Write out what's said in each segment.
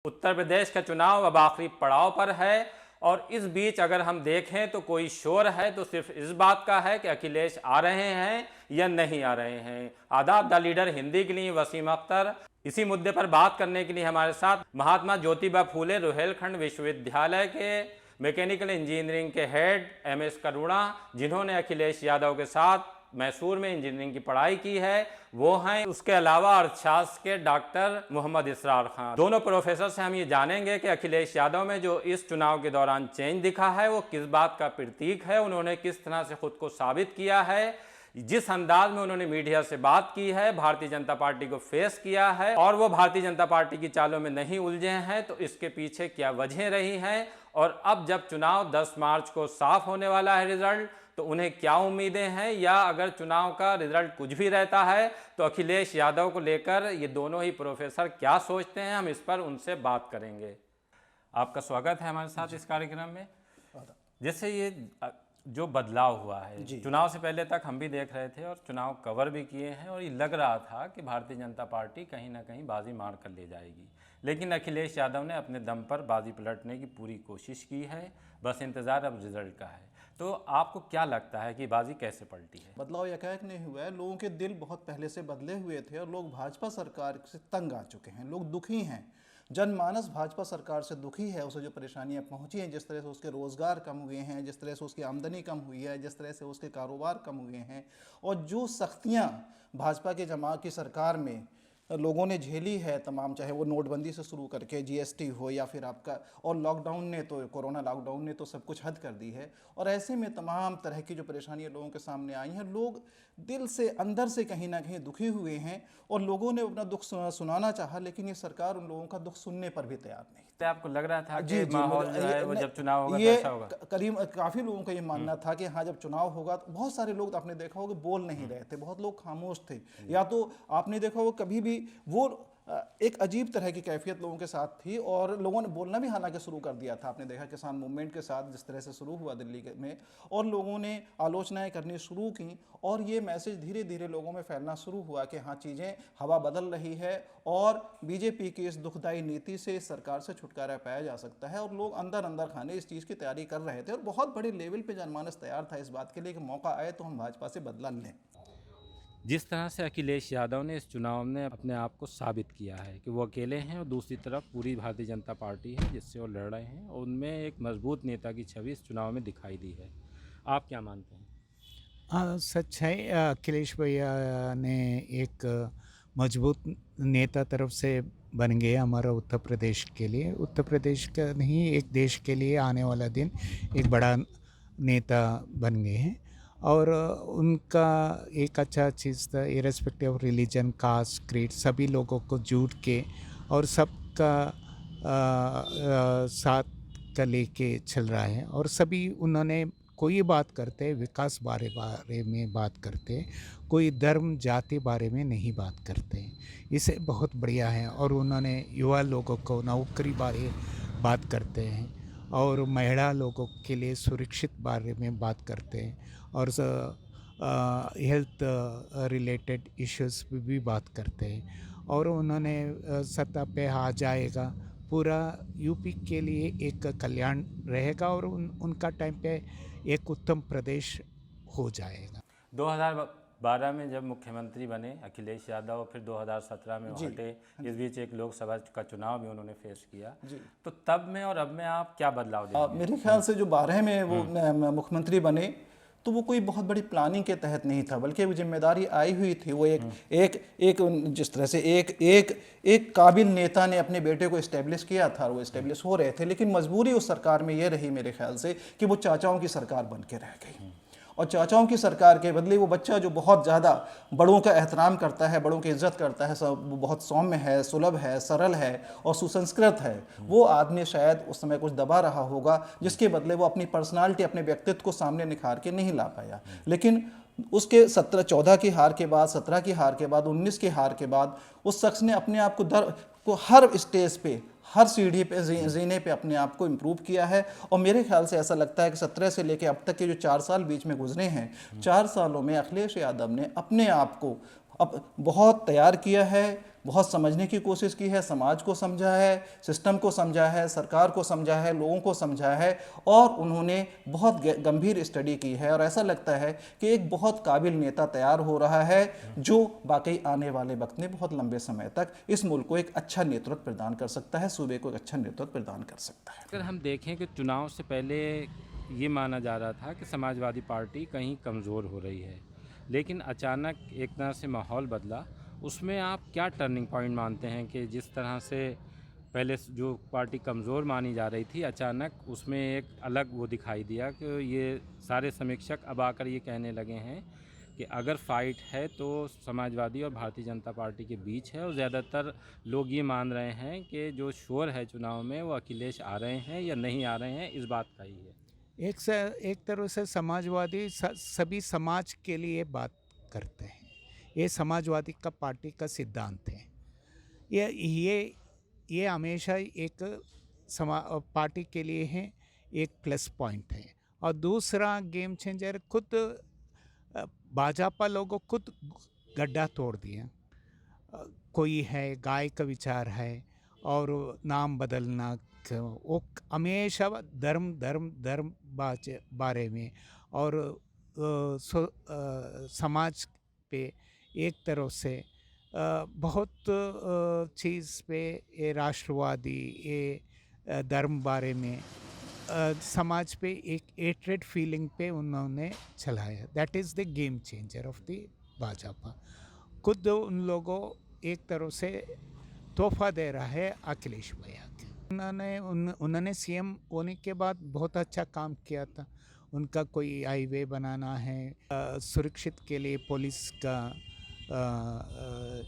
उत्तर प्रदेश का चुनाव अब आखिरी पड़ाव पर है और इस बीच अगर हम देखें तो कोई शोर है तो सिर्फ इस बात का है कि अखिलेश आ रहे हैं या नहीं आ रहे हैं। आदाब, द लीडर हिंदी के लिए वसीम अख्तर। इसी मुद्दे पर बात करने के लिए हमारे साथ महात्मा ज्योतिबा फूले रुहेलखंड विश्वविद्यालय के मैकेनिकल इंजीनियरिंग के हेड MS करुणा, जिन्होंने अखिलेश यादव के साथ मैसूर में इंजीनियरिंग की पढ़ाई की है, वो हैं। उसके अलावा अर्थशास्त्र के डॉक्टर मोहम्मद इसरार खान। दोनों प्रोफेसर से हम ये जानेंगे कि अखिलेश यादव में जो इस चुनाव के दौरान चेंज दिखा है वो किस बात का प्रतीक है, उन्होंने किस तरह से खुद को साबित किया है, जिस अंदाज में उन्होंने मीडिया से बात की है, भारतीय जनता पार्टी को फेस किया है और वो भारतीय जनता पार्टी की चालों में नहीं उलझे हैं, तो इसके पीछे क्या वजह रही हैं। और अब जब चुनाव 10 मार्च को साफ होने वाला है रिजल्ट, तो उन्हें क्या उम्मीदें हैं, या अगर चुनाव का रिजल्ट कुछ भी रहता है तो अखिलेश यादव को लेकर ये दोनों ही प्रोफेसर क्या सोचते हैं, हम इस पर उनसे बात करेंगे। आपका स्वागत है हमारे साथ इस कार्यक्रम में। जैसे ये जो बदलाव हुआ है, चुनाव से पहले तक हम भी देख रहे थे और चुनाव कवर भी किए हैं और ये लग रहा था कि भारतीय जनता पार्टी कहीं ना कहीं बाजी मार कर ले जाएगी, लेकिन अखिलेश यादव ने अपने दम पर बाजी पलटने की पूरी कोशिश की है। बस इंतज़ार अब रिजल्ट का है। तो आपको क्या लगता है कि बाजी कैसे पलटी है? बदलाव एकाएक नहीं हुआ है। लोगों के दिल बहुत पहले से बदले हुए थे और लोग भाजपा सरकार से तंग आ चुके हैं। लोग दुखी हैं। जनमानस भाजपा सरकार से दुखी है। उसे जो परेशानियां पहुंची हैं, जिस तरह से उसके रोज़गार कम हुए हैं, जिस तरह से उसकी आमदनी कम हुई है, जिस तरह से उसके कारोबार कम हुए हैं, और जो सख्तियां भाजपा के जमात की सरकार में लोगों ने झेली है तमाम, चाहे वो नोटबंदी से शुरू करके GST हो या फिर आपका, और लॉकडाउन ने तो, कोरोना लॉकडाउन ने तो सब कुछ हद कर दी है। और ऐसे में तमाम तरह की जो परेशानियां लोगों के सामने आई हैं, लोग दिल से अंदर से कहीं ना कहीं दुखी हुए हैं और लोगों ने अपना दुख सुनाना चाहा, लेकिन ये सरकार उन लोगों का दुख सुनने पर भी तैयार नहीं। आपको लग रहा था कि माहौल जो है वो जब चुनाव होगा तो ये ऐसा होगा? करीब काफ़ी लोगों का ये मानना था कि हाँ, जब चुनाव होगा तो बहुत सारे लोग आपने देखा होगा बोल नहीं रहे थे, बहुत लोग खामोश थे, या तो आपने देखा होगा कभी भी वो एक अजीब तरह की कैफियत लोगों के साथ थी और लोगों ने बोलना भी हालांकि शुरू कर दिया था। आपने देखा किसान मूवमेंट के साथ जिस तरह से शुरू हुआ दिल्ली में, और लोगों ने आलोचनाएं करनी शुरू की और ये मैसेज धीरे धीरे लोगों में फैलना शुरू हुआ कि हाँ, चीज़ें हवा बदल रही है और बीजेपी की इस दुखदायी नीति से इस सरकार से छुटकारा पाया जा सकता है। और लोग अंदर अंदर खाने इस चीज़ की तैयारी कर रहे थे और बहुत बड़े लेवल पर जनमानस तैयार था इस बात के लिए कि मौका आए तो हम भाजपा से बदला लें। जिस तरह से अखिलेश यादव ने इस चुनाव में अपने आप को साबित किया है कि वो अकेले हैं और दूसरी तरफ पूरी भारतीय जनता पार्टी है जिससे वो लड़ रहे हैं, और उनमें एक मजबूत नेता की छवि इस चुनाव में दिखाई दी है। आप क्या मानते हैं? हाँ, सच है। अखिलेश भैया ने एक मजबूत नेता तरफ से बन गए हमारा उत्तर प्रदेश के लिए। उत्तर प्रदेश का नहीं, एक देश के लिए आने वाला दिन एक बड़ा नेता बन गए हैं। और उनका एक अच्छा चीज़ था, irrespective of religion, caste, creed, सभी लोगों को जुट के और सबका साथ का लेके चल रहा है। और सभी उन्होंने कोई बात करते हैं विकास बारे में बात करते हैं, कोई धर्म जाति बारे में नहीं बात करते हैं। इसे बहुत बढ़िया है। और उन्होंने युवा लोगों को नौकरी बारे बात करते हैं और महिला लोगों के लिए सुरक्षित बारे में बात करते हैं और हेल्थ रिलेटेड इश्यूज़ पे भी बात करते हैं। और उन्होंने सत्ता पे आ जाएगा, पूरा यूपी के लिए एक कल्याण रहेगा और उनका टाइम पे एक उत्तम प्रदेश हो जाएगा। 2012 में जब मुख्यमंत्री बने अखिलेश यादव, फिर 2017 में हटे, इस बीच एक लोकसभा का चुनाव भी उन्होंने फेस किया, तो तब में और अब में आप क्या बदलाव देखेंगे? मेरे ख्याल से जो 12 में वो मुख्यमंत्री बने तो वो कोई बहुत बड़ी प्लानिंग के तहत नहीं था, बल्कि वो जिम्मेदारी आई हुई थी। वो एक जिस तरह से एक काबिल नेता ने अपने बेटे को इस्टेब्लिश किया था, वो इस्टेब्लिश हो रहे थे, लेकिन मजबूरी उस सरकार में ये रही मेरे ख्याल से कि वो चाचाओं की सरकार बन के रह गई। और चाचाओं की सरकार के बदले वो बच्चा जो बहुत ज़्यादा बड़ों का एहतराम करता है, बड़ों की इज्जत करता है, सब बहुत सौम्य है, सुलभ है, सरल है और सुसंस्कृत है, वो आदमी शायद उस समय कुछ दबा रहा होगा, जिसके बदले वो अपनी पर्सनालिटी, अपने व्यक्तित्व को सामने निखार के नहीं ला पाया। लेकिन उसके 14 की हार के बाद, 17 की हार के बाद, 19 की हार के बाद उस शख्स ने अपने आप को हर स्टेज पे, हर सीढ़ी पे, जीने पे अपने आप को इम्प्रूव किया है। और मेरे ख्याल से ऐसा लगता है कि 17 से लेकर अब तक के जो 4 साल बीच में गुजरे हैं, 4 सालों में अखिलेश यादव ने अपने आप को अब बहुत तैयार किया है, बहुत समझने की कोशिश की है, समाज को समझा है, सिस्टम को समझा है, सरकार को समझा है, लोगों को समझा है, और उन्होंने बहुत गंभीर स्टडी की है। और ऐसा लगता है कि एक बहुत काबिल नेता तैयार हो रहा है, जो वाकई आने वाले वक्त में बहुत लंबे समय तक इस मुल्क को एक अच्छा नेतृत्व प्रदान कर सकता है, सूबे को एक अच्छा नेतृत्व प्रदान कर सकता है। अगर हम देखें कि चुनाव से पहले ये माना जा रहा था कि समाजवादी पार्टी कहीं कमज़ोर हो रही है, लेकिन अचानक एक तरह से माहौल बदला। उसमें आप क्या टर्निंग पॉइंट मानते हैं कि जिस तरह से पहले जो पार्टी कमज़ोर मानी जा रही थी, अचानक उसमें एक अलग वो दिखाई दिया कि ये सारे समीक्षक अब आकर ये कहने लगे हैं कि अगर फाइट है तो समाजवादी और भारतीय जनता पार्टी के बीच है, और ज़्यादातर लोग ये मान रहे हैं कि जो शोर है चुनाव में वो अखिलेश आ रहे हैं या नहीं आ रहे हैं, इस बात का ही है। एक तरह से समाजवादी सभी समाज के लिए बात करते हैं। ये समाजवादी का पार्टी का सिद्धांत है। ये हमेशा एक पार्टी के लिए है, एक प्लस पॉइंट है। और दूसरा गेम चेंजर खुद भाजपा लोगों खुद गड्ढा तोड़ दिया। कोई है गाय का विचार है और नाम बदलना, वो हमेशा धर्म धर्म धर्म बारे में और समाज पे एक तरफ से बहुत चीज़ पे ये राष्ट्रवादी, ये धर्म बारे में समाज पे एक एट्रेड फीलिंग पे उन्होंने चलाया। That is the game changer of the Bhajpa. खुद उन लोगों एक तरह से तोहफा दे रहा है अखिलेश भैया के। उन्होंने सीएम होने के बाद बहुत अच्छा काम किया था। उनका कोई हाईवे बनाना है, सुरक्षित के लिए पुलिस का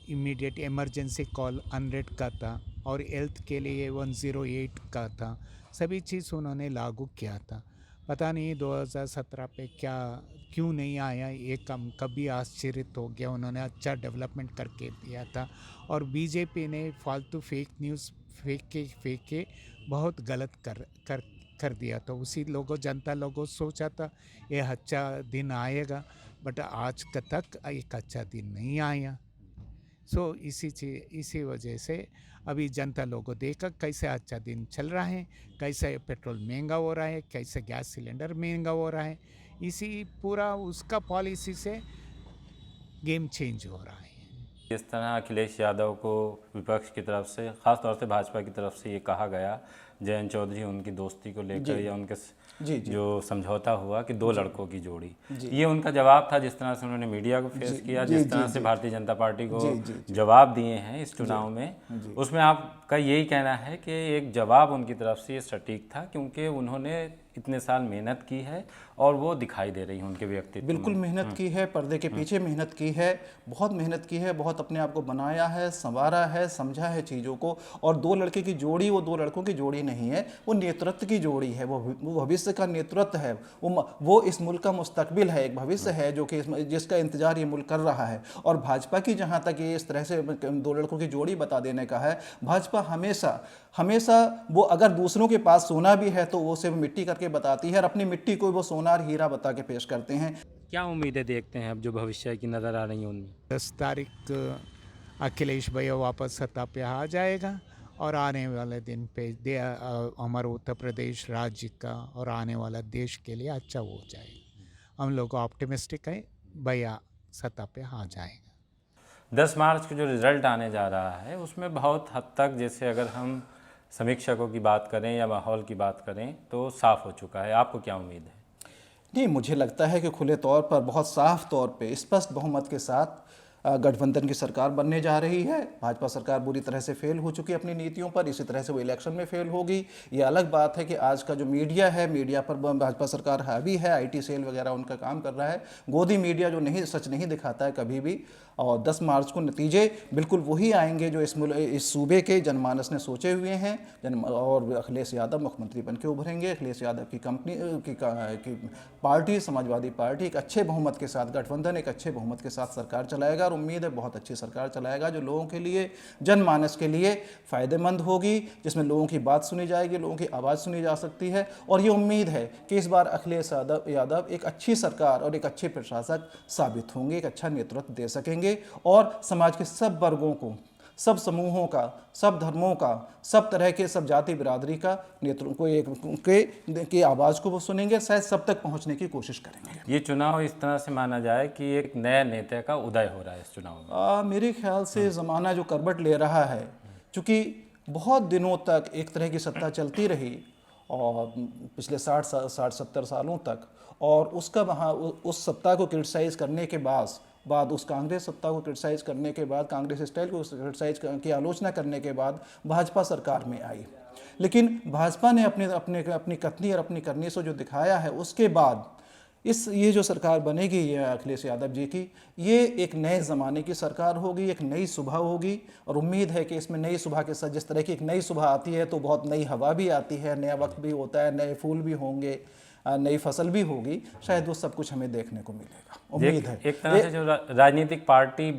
इमीडिएट इमरजेंसी कॉल 100 का था, और हेल्थ के लिए 108 का था। सभी चीज़ उन्होंने लागू किया था। पता नहीं 2017 पे क्यों नहीं आया, ये कम कभी आश्चर्यित हो गया। उन्होंने अच्छा डेवलपमेंट करके दिया था, और बीजेपी ने फालतू फेक न्यूज़ फेंक के बहुत गलत कर दिया। तो उसी जनता लोगों सोचा था ये अच्छा दिन आएगा, बट आज तक एक अच्छा दिन नहीं आया। सो इसी वजह से अभी जनता लोगों देखा कैसे अच्छा दिन चल रहा है, कैसे पेट्रोल महंगा हो रहा है, कैसे गैस सिलेंडर महंगा हो रहा है। इसी पूरा उसका पॉलिसी से गेम चेंज हो रहा है। इस तरह अखिलेश यादव को विपक्ष की तरफ से, ख़ास तौर से भाजपा की तरफ से ये कहा गया, जयंत चौधरी उनकी दोस्ती को लेकर या उनके जो समझौता हुआ कि 2 लड़कों की जोड़ी, ये उनका जवाब था। जिस तरह से उन्होंने मीडिया को फेस किया, जिस तरह से भारतीय जनता पार्टी को जवाब दिए हैं इस चुनाव में, उसमें आपका यही कहना है कि एक जवाब उनकी तरफ से ये सटीक था, क्योंकि उन्होंने इतने साल मेहनत की है और वो दिखाई दे रही है उनके व्यक्तित्व में। बिल्कुल मेहनत की है, पर्दे के पीछे मेहनत की है, बहुत मेहनत की है, बहुत अपने आप को बनाया है, संवारा है, समझा है चीज़ों को। और 2 लड़के की जोड़ी वो 2 लड़कों की जोड़ी नहीं है, वो नेतृत्व की जोड़ी है, वो भविष्य का नेतृत्व है, वो इस मुल्क का मुस्तकबिल है, एक भविष्य है जो कि जिसका इंतजार ये मुल्क कर रहा है। और भाजपा की जहाँ तक ये इस तरह से 2 लड़कों की जोड़ी बता देने का है, भाजपा हमेशा वो अगर दूसरों के पास सोना भी है तो वो सिर्फ मिट्टी करके बताती है, और अपनी मिट्टी को वो सोना और हीरा बता के पेश करते हैं। क्या उम्मीदें देखते हैं अब जो भविष्य की नज़र आ रही हैं उनमें? 10 तारीख अखिलेश भैया वापस सत्ता पे आ जाएगा, और आने वाले दिन पे हमारे उत्तर प्रदेश राज्य का और आने वाला देश के लिए अच्छा हो जाएगा। हम लोग ऑप्टिमिस्टिक है, भैया सत्ता पे आ जाएगा। 10 मार्च को जो रिज़ल्ट आने जा रहा है उसमें बहुत हद तक, जैसे अगर हम समीक्षकों की बात करें या माहौल की बात करें, तो साफ़ हो चुका है। आपको क्या उम्मीद है? नहीं, मुझे लगता है कि खुले तौर पर, बहुत साफ तौर पे, स्पष्ट बहुमत के साथ गठबंधन की सरकार बनने जा रही है। भाजपा सरकार बुरी तरह से फेल हो चुकी है अपनी नीतियों पर, इसी तरह से वो इलेक्शन में फेल होगी। ये अलग बात है कि आज का जो मीडिया है, मीडिया पर भाजपा सरकार हावी है, IT सेल वगैरह उनका काम कर रहा है। गोदी मीडिया जो सच नहीं दिखाता है कभी भी। और 10 मार्च को नतीजे बिल्कुल वही आएंगे जो इस सूबे के जनमानस ने सोचे हुए हैं। और अखिलेश यादव मुख्यमंत्री बन के उभरेंगे। अखिलेश यादव की कंपनी की पार्टी, समाजवादी पार्टी, एक अच्छे बहुमत के साथ, गठबंधन एक अच्छे बहुमत के साथ सरकार चलाएगा, और उम्मीद है बहुत अच्छी सरकार चलाएगा जो लोगों के लिए, जनमानस के लिए फ़ायदेमंद होगी, जिसमें लोगों की बात सुनी जाएगी, लोगों की आवाज़ सुनी जा सकती है। और ये उम्मीद है कि इस बार अखिलेश यादव एक अच्छी सरकार और एक अच्छे प्रशासक साबित होंगे, एक अच्छा नेतृत्व दे सकेंगे, और समाज के सब वर्गों को सब समूहों का, सब धर्मों का, सब तरह के, सब जाति बिरादरी का नेतृत्व को की आवाज़ को वो सुनेंगे, शायद सब तक पहुंचने की कोशिश करेंगे। ये चुनाव इस तरह से माना जाए कि एक नया नेता का उदय हो रहा है इस चुनाव में। मेरे ख्याल से ज़माना जो करवट ले रहा है, चूँकि बहुत दिनों तक एक तरह की सत्ता चलती रही और पिछले 60-70 सालों तक, और उसका वहाँ उस सत्ता को क्रिटिसाइज़ करने के बाद उस कांग्रेस सत्ता को क्रिटिसाइज़ करने के बाद, कांग्रेस स्टाइल को क्रिटिसाइज़ की आलोचना करने के बाद भाजपा सरकार में आई। लेकिन भाजपा ने अपनी कथनी और अपनी करनी से जो दिखाया है, उसके बाद ये जो सरकार बनेगी ये अखिलेश यादव जी की, ये एक नए ज़माने की सरकार होगी, एक नई सुबह होगी। और उम्मीद है कि इसमें नई सुबह के साथ, जिस तरह की एक नई सुबह आती है तो बहुत नई हवा भी आती है, नया वक्त भी होता है, नए फूल भी होंगे, नई फसल भी होगी, शायद वो सब कुछ हमें देखने को मिलेगा, उम्मीद है। एक तरह से जो राजनीतिक पार्टी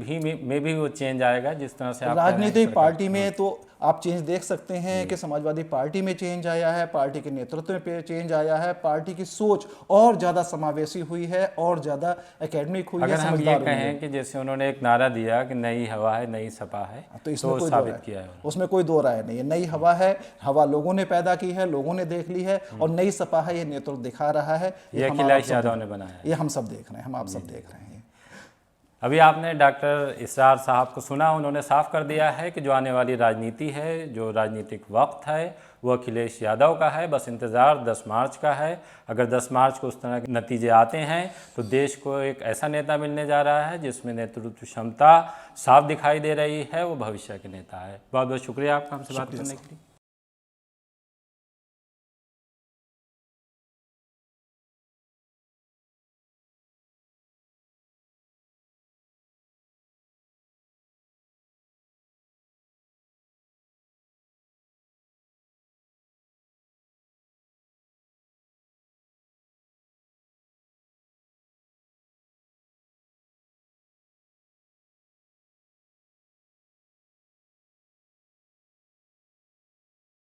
में भी वो चेंज आएगा, जिस तरह से आप राजनीतिक पार्टी में तो आप चेंज देख सकते हैं कि समाजवादी पार्टी में चेंज आया है, पार्टी के नेतृत्व में चेंज आया है, पार्टी की सोच और ज़्यादा समावेशी हुई है और ज़्यादा एकेडमिक हुई है। अगर हम ये कहें कि जैसे उन्होंने एक नारा दिया कि नई हवा है, नई सपा है, तो इसमें कोई साबित किया है, उसमें कोई दो राय नहीं है। नई हवा है, हवा लोगों ने पैदा की है, लोगों ने देख ली है, और नई सपा है, ये नेतृत्व दिखा रहा है, ये अखिलेश यादव ने बनाया है, ये हम सब देख रहे हैं, हम आप सब देख रहे हैं। अभी आपने डॉक्टर इसरार साहब को सुना, उन्होंने साफ कर दिया है कि जो आने वाली राजनीति है, जो राजनीतिक वक्त है, वो अखिलेश यादव का है। बस इंतज़ार 10 मार्च का है। अगर 10 मार्च को उस तरह के नतीजे आते हैं तो देश को एक ऐसा नेता मिलने जा रहा है जिसमें नेतृत्व क्षमता साफ दिखाई दे रही है, वो भविष्य के नेता है। बहुत बहुत शुक्रिया आपका हमसे बात करने के लिए।